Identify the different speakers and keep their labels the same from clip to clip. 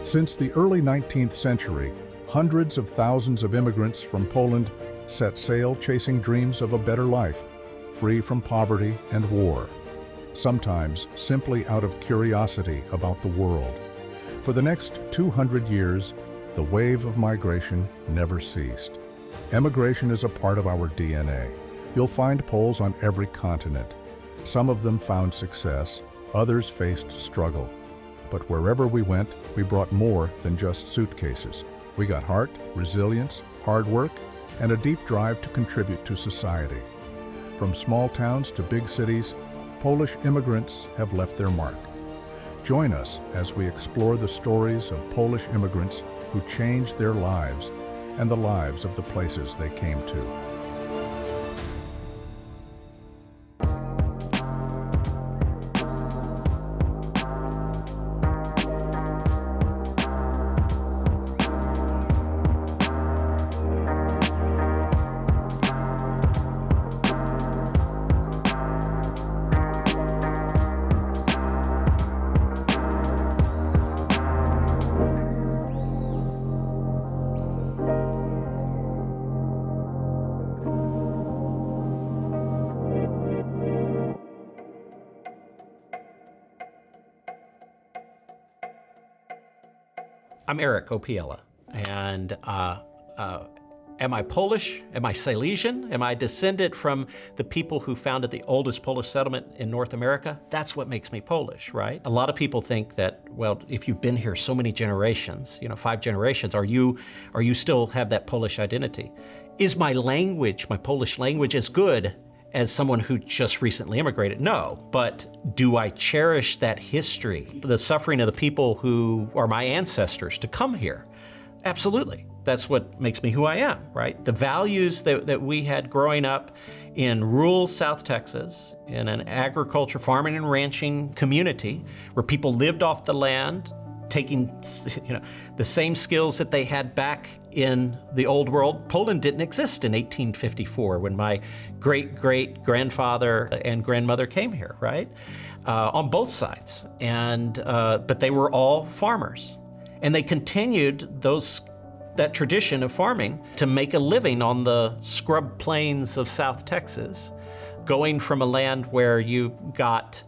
Speaker 1: Since the early 19th century, hundreds of thousands of immigrants from Poland set sail chasing dreams of a better life, free from poverty and war, sometimes simply out of curiosity about the world. For the next 200 years, the wave of migration never ceased. Emigration is a part of our DNA. You'll find Poles on every continent. Some of them found success, others faced struggle. But wherever we went, we brought more than just suitcases. We got heart, resilience, hard work, and a deep drive to contribute to society. From small towns to big cities, Polish immigrants have left their mark. Join us as we explore the stories of Polish immigrants who changed their lives and the lives of the places they came to.
Speaker 2: I'm Eric Opiela, and am I Polish? Am I Silesian? Am I descended from the people who founded the oldest Polish settlement in North America? That's what makes me Polish, right? A lot of people think that, well, if you've been here so many generations, 5 generations, are you still have that Polish identity? Is my language, my Polish language, as good as someone who just recently immigrated? No, but do I cherish that history, the suffering of the people who are my ancestors to come here? Absolutely. That's what makes me who I am, right? The values that we had growing up in rural South Texas, in an agriculture, farming and ranching community where people lived off the land, taking the same skills that they had back in the old world. Poland didn't exist in 1854 when my great-great-grandfather and grandmother came here, right? On both sides, but they were all farmers, and they continued that tradition of farming to make a living on the scrub plains of South Texas, going from a land where you got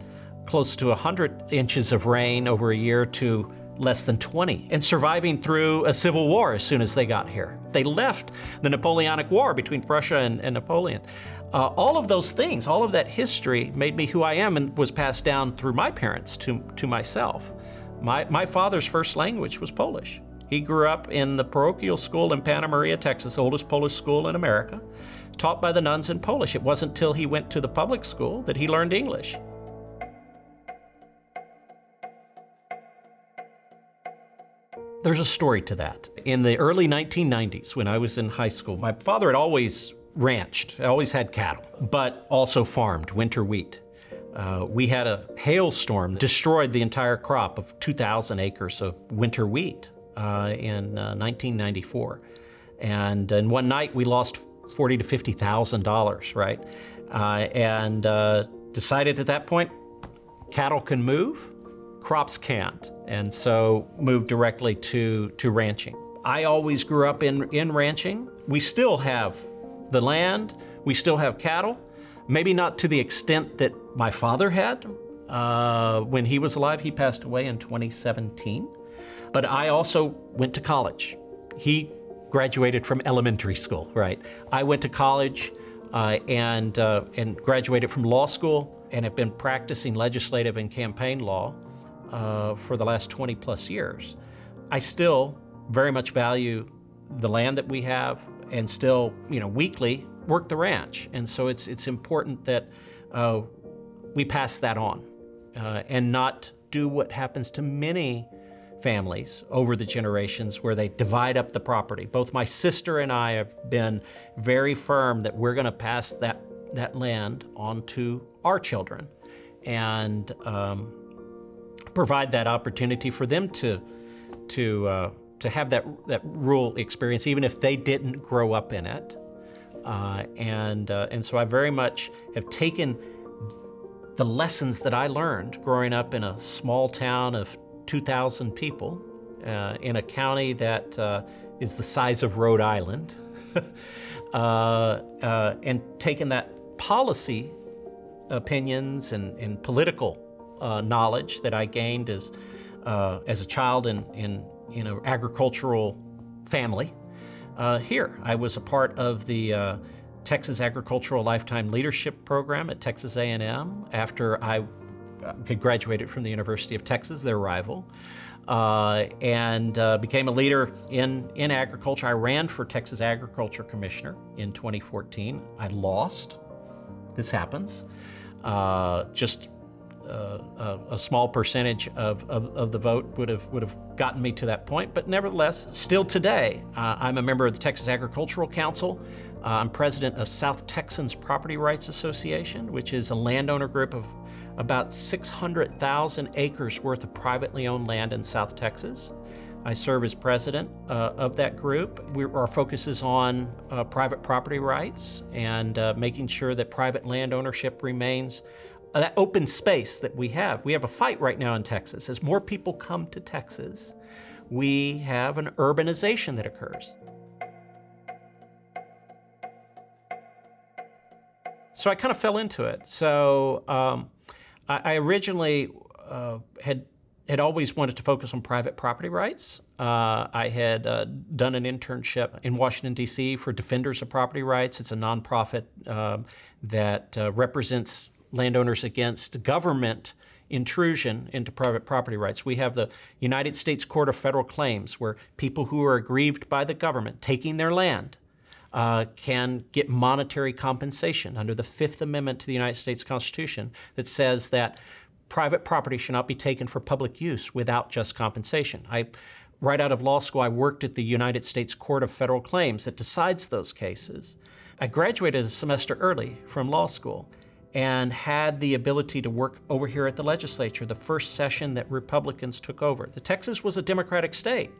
Speaker 2: close to 100 inches of rain over a year to less than 20, and surviving through a civil war as soon as they got here. They left the Napoleonic War between Prussia and Napoleon. All of those things, all of that history made me who I am and was passed down through my parents to myself. My father's first language was Polish. He grew up in the parochial school in Santa Maria, Texas, the oldest Polish school in America, taught by the nuns in Polish. It wasn't until he went to the public school that he learned English. There's a story to that. In the early 1990s, when I was in high school, my father had always ranched, always had cattle, but also farmed winter wheat. We had a hailstorm that destroyed the entire crop of 2,000 acres of winter wheat in 1994. And in one night, we lost $40,000 to $50,000, right? And decided at that point, cattle can move, crops can't, and so moved directly to ranching. I always grew up in ranching. We still have the land, we still have cattle, maybe not to the extent that my father had when he was alive. He passed away in 2017. But I also went to college. He graduated from elementary school, right? I went to college and graduated from law school and have been practicing legislative and campaign law for the last 20 plus years. I still very much value the land that we have and still, weekly work the ranch. And so it's important that we pass that on and not do what happens to many families over the generations where they divide up the property. Both my sister and I have been very firm that we're gonna pass that land on to our children and provide that opportunity for them to have that rural experience, even if they didn't grow up in it. And so I very much have taken the lessons that I learned growing up in a small town of 2,000 people in a county that is the size of Rhode Island, and taken that policy opinions and political knowledge that I gained as a child in an agricultural family. Here, I was a part of the Texas Agricultural Lifetime Leadership Program at Texas A&M after I graduated from the University of Texas, their rival, and became a leader in agriculture. I ran for Texas Agriculture Commissioner in 2014. I lost. This happens. Just a small percentage of the vote would have gotten me to that point, but nevertheless, still today, I'm a member of the Texas Agricultural Council. I'm president of South Texans Property Rights Association, which is a landowner group of about 600,000 acres worth of privately owned land in South Texas. I serve as president of that group. Our focus is on private property rights and making sure that private land ownership remains that open space that we have. We have a fight right now in Texas. As more people come to Texas, we have an urbanization that occurs. So I kind of fell into it. So I originally had always wanted to focus on private property rights. I had done an internship in Washington, D.C. for Defenders of Property Rights. It's a nonprofit that represents landowners against government intrusion into private property rights. We have the United States Court of Federal Claims, where people who are aggrieved by the government taking their land can get monetary compensation under the Fifth Amendment to the United States Constitution that says that private property should not be taken for public use without just compensation. Right out of law school, I worked at the United States Court of Federal Claims that decides those cases. I graduated a semester early from law school and had the ability to work over here at the legislature, the first session that Republicans took over. Texas was a Democratic state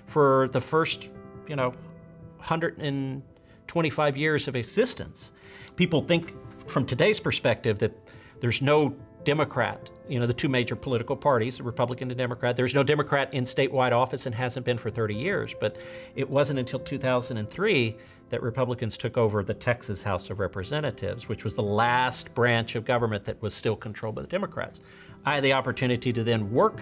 Speaker 2: for the first, 125 years of existence. People think from today's perspective that there's no Democrat, the two major political parties, the Republican and Democrat. There's no Democrat in statewide office and hasn't been for 30 years. But it wasn't until 2003 that Republicans took over the Texas House of Representatives, which was the last branch of government that was still controlled by the Democrats. I had the opportunity to then work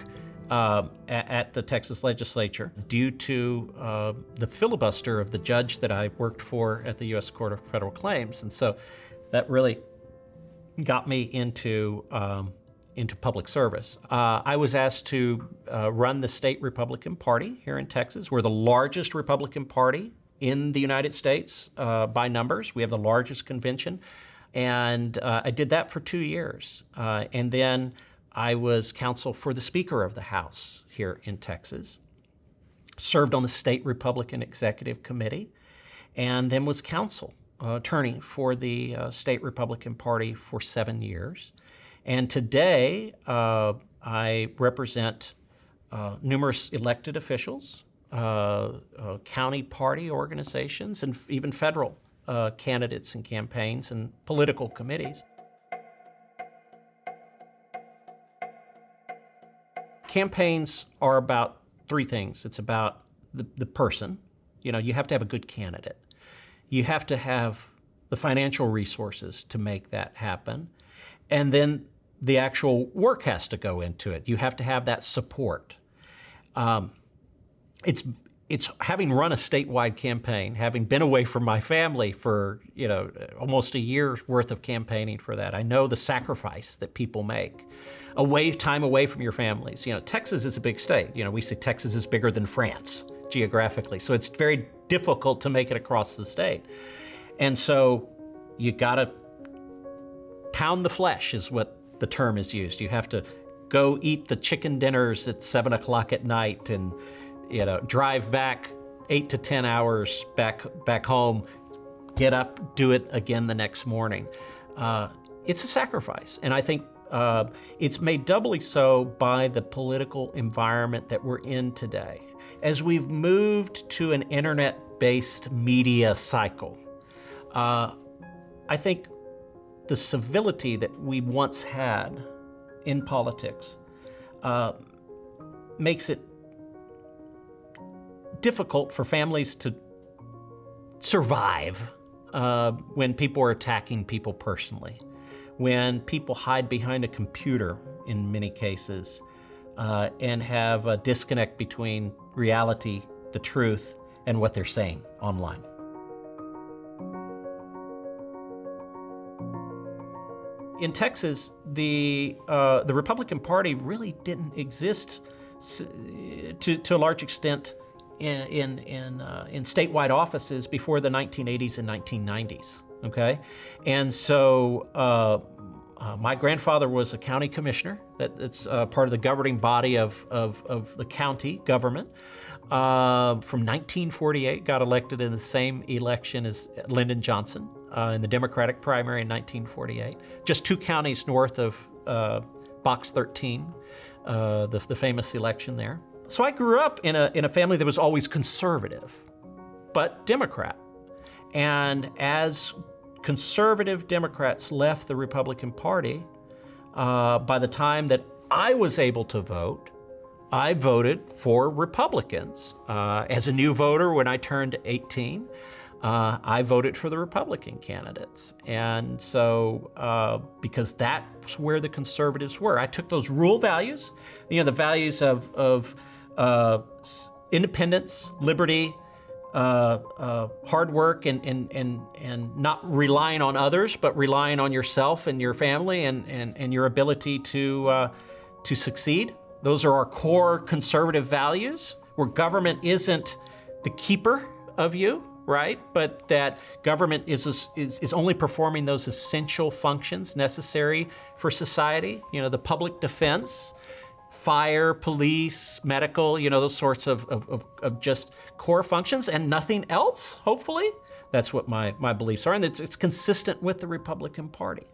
Speaker 2: at the Texas legislature due to the filibuster of the judge that I worked for at the U.S. Court of Federal Claims. And so that really got me into public service. I was asked to run the state Republican Party here in Texas. We're the largest Republican Party in the United States by numbers. We have the largest convention. And I did that for 2 years. And then I was counsel for the Speaker of the House here in Texas, served on the State Republican Executive Committee, and then was counsel, attorney for the State Republican Party for 7 years. And today, I represent numerous elected officials, county party organizations, and even federal candidates and campaigns and political committees. Campaigns are about three things. It's about the person. You have to have a good candidate. You have to have the financial resources to make that happen. And then the actual work has to go into it. You have to have that support. It's having run a statewide campaign, having been away from my family for almost a year's worth of campaigning for that. I know the sacrifice that people make, time away from your families. Texas is a big state. We say Texas is bigger than France geographically, so it's very difficult to make it across the state. And so you got to pound the flesh is what the term is used. You have to go eat the chicken dinners at 7 o'clock at night and drive back 8 to 10 hours back home, get up, do it again the next morning. It's a sacrifice, and I think it's made doubly so by the political environment that we're in today. As we've moved to an internet-based media cycle, I think the civility that we once had in politics makes it difficult for families to survive when people are attacking people personally, when people hide behind a computer in many cases, and have a disconnect between reality, the truth, and what they're saying online. In Texas, the Republican Party really didn't exist to a large extent in statewide offices before the 1980s and 1990s. Okay, and so my grandfather was a county commissioner. That's part of the governing body of the county government. From 1948, got elected in the same election as Lyndon Johnson in the Democratic primary in 1948. Just 2 counties north of Box 13, the famous election there. So I grew up in a family that was always conservative, but Democrat. And as conservative Democrats left the Republican Party, by the time that I was able to vote, I voted for Republicans. As a new voter, when I turned 18, I voted for the Republican candidates. And so, because that's where the conservatives were, I took those rural values, the values of independence, liberty, hard work, and not relying on others, but relying on yourself and your family and your ability to succeed. Those are our core conservative values, where government isn't the keeper of you, right? But that government is only performing those essential functions necessary for society. The public defense, fire, police, medical, those sorts of just core functions and nothing else, hopefully. That's what my beliefs are, and it's consistent with the Republican Party.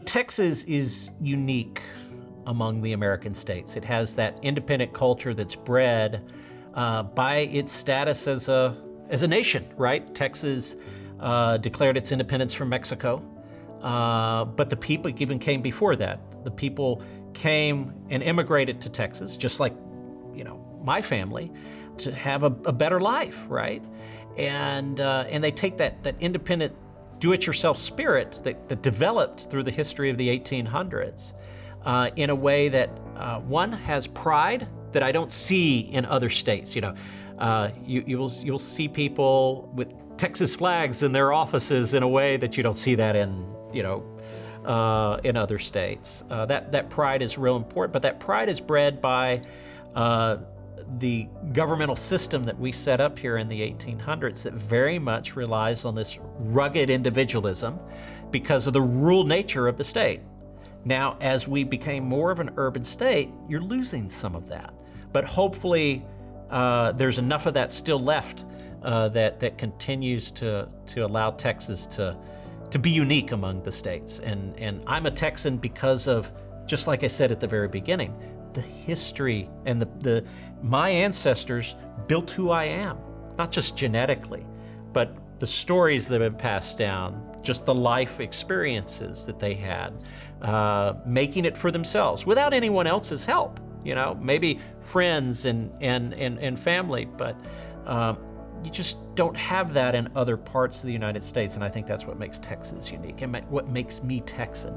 Speaker 2: Texas is unique among the American states. It has that independent culture that's bred by its status as a nation, right? Texas declared its independence from Mexico. But the people even came before that. The people came and immigrated to Texas, just like, my family, to have a better life, right? And they take that independent, do-it-yourself spirit that developed through the history of the 1800s in a way that, one, has pride that I don't see in other states. You'll see people with Texas flags in their offices in a way that you don't see that in other states. That pride is real important, but that pride is bred by the governmental system that we set up here in the 1800s that very much relies on this rugged individualism because of the rural nature of the state. Now, as we became more of an urban state, you're losing some of that. But hopefully there's enough of that still left that continues to allow Texas to be unique among the states. And I'm a Texan because of, just like I said at the very beginning, the history and my ancestors built who I am, not just genetically, but the stories that have been passed down, just the life experiences that they had, making it for themselves without anyone else's help, maybe friends and family, but you just don't have that in other parts of the United States, and I think that's what makes Texas unique and what makes me Texan.